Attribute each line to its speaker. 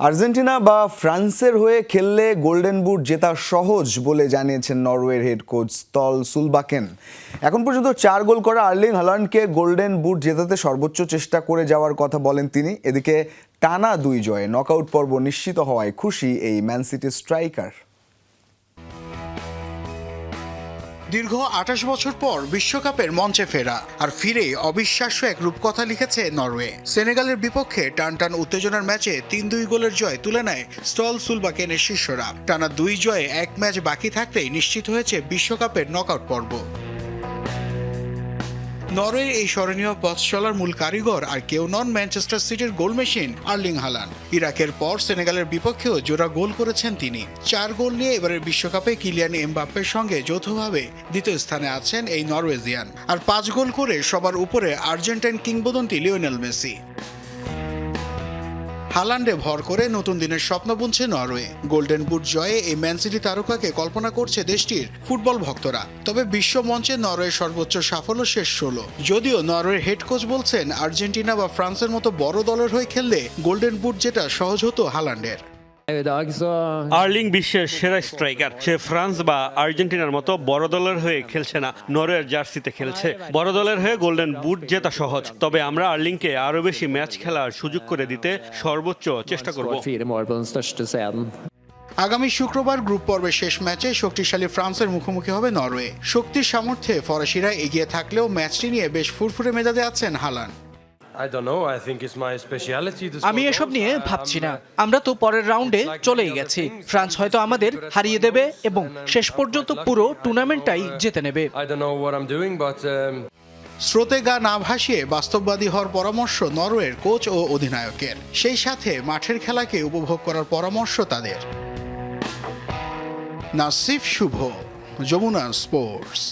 Speaker 1: Argentina বা ফ্রান্সের হয়ে খেললে গোল্ডেন বুট জেতা সহজ বলে জানিয়েছেন নরওয়ের হেড কোচ স্তল সুলবাকেন। এখন পর্যন্ত 4 গোল করা আর্লিং হালান্ডকে গোল্ডেন বুট জেতাতে সর্বোচ্চ চেষ্টা করে যাওয়ার কথা বলেন তিনি। এদিকে টানা 2 জয়ে নকআউট পর্ব নিশ্চিত হওয়ায় খুশি এই ম্যান সিটি স্ট্রাইকার।
Speaker 2: দীর্ঘ 28 বছর পর বিশ্বকাপের মঞ্চে ফেরা আর ফিরে অবিশ্বাস্য এক রূপকথা লিখেছে নরওয়ে। সেনেগালের বিপক্ষে টানটান উত্তেজনার ম্যাচে 3-2 গোলের জয় তুলে নেয় স্তল সুলবাকেনের শিষ্যরা। টানা 2 জয়ে 1 ম্যাচ বাকি থাকতেই নিশ্চিত হয়েছে বিশ্বকাপের নকআউট পর্ব। নরওয়ের এই স্মরণীয় পথ চলার মূল কারিগর আর কেউ নন ম্যানচেস্টার সিটির গোল মেশিন আর্লিং হালান্ড। ইরাকের পর সেনেগালের বিপক্ষেও জোড়া গোল করেছেন তিনি। 4 গোল নিয়ে এবারের বিশ্বকাপে কিলিয়ান এমবাপ্পের সঙ্গে যৌথভাবে দ্বিতীয় স্থানে আছেন এই নরওয়েজিয়ান। আর 5 গোল করে সবার উপরে আর্জেন্টাইন কিংবদন্তি লিওনেল মেসি। হালান্ডে ভর করে নতুন দিনের স্বপ্ন বুনছে নরওয়ে। গোল্ডেন বুট জয়ে এই ম্যান সিটি তারকাকে কল্পনা করছে দেশটির ফুটবল ভক্তরা। তবে বিশ্ব মঞ্চে নরওয়ের সর্বোচ্চ সাফল্য শেষ 16। যদিও নরওয়ের হেড কোচ বলছেন আর্জেন্টিনা বা ফ্রান্সের মতো বড় দলের হয়ে খেললে গোল্ডেন বুট যেটা সহজ হতো হালান্ডের।
Speaker 3: আর্লিং বিশ্বের সেরা স্ট্রাইকার। সে ফ্রান্স বা আর্জেন্টিনার মতো বড় দলের হয়ে খেলছে না, নরওয়ের জার্সিতে খেলছে। বড় দলের হয়ে গোল্ডেন বুট জেতা সহজ, তবে আমরা আর্লিংকে আরো বেশি ম্যাচ খেলার সুযোগ করে দিতে সর্বোচ্চ চেষ্টা করব।
Speaker 2: আগামী শুক্রবার গ্রুপ পর্বের শেষ ম্যাচে শক্তিশালী ফ্রান্সের মুখোমুখি হবে নরওয়ে। শক্তির সামর্থ্যে ফরাসিরা এগিয়ে থাকলেও ম্যাচটি নিয়ে বেশ ফুরফুরে মেজাজে আছেন হালান্ড।
Speaker 4: আমি এসব নিয়ে ভাবছি না। আমরা তো পরের রাউন্ডে চলেই গেছি। ফ্রান্স হয়তো আমাদের হারিয়ে দেবে এবং শেষ পর্যন্ত পুরো টুর্নামেন্টটাই জিতে নেবে।
Speaker 2: স্রোতে গা না ভাসিয়ে বাস্তববাদী হওয়ার পরামর্শ নরওয়ের কোচ ও অধিনায়কের। সেই সাথে মাঠের খেলাকে উপভোগ করার পরামর্শ তাদের। নাসিফ শুভ, যমুনা স্পোর্টস।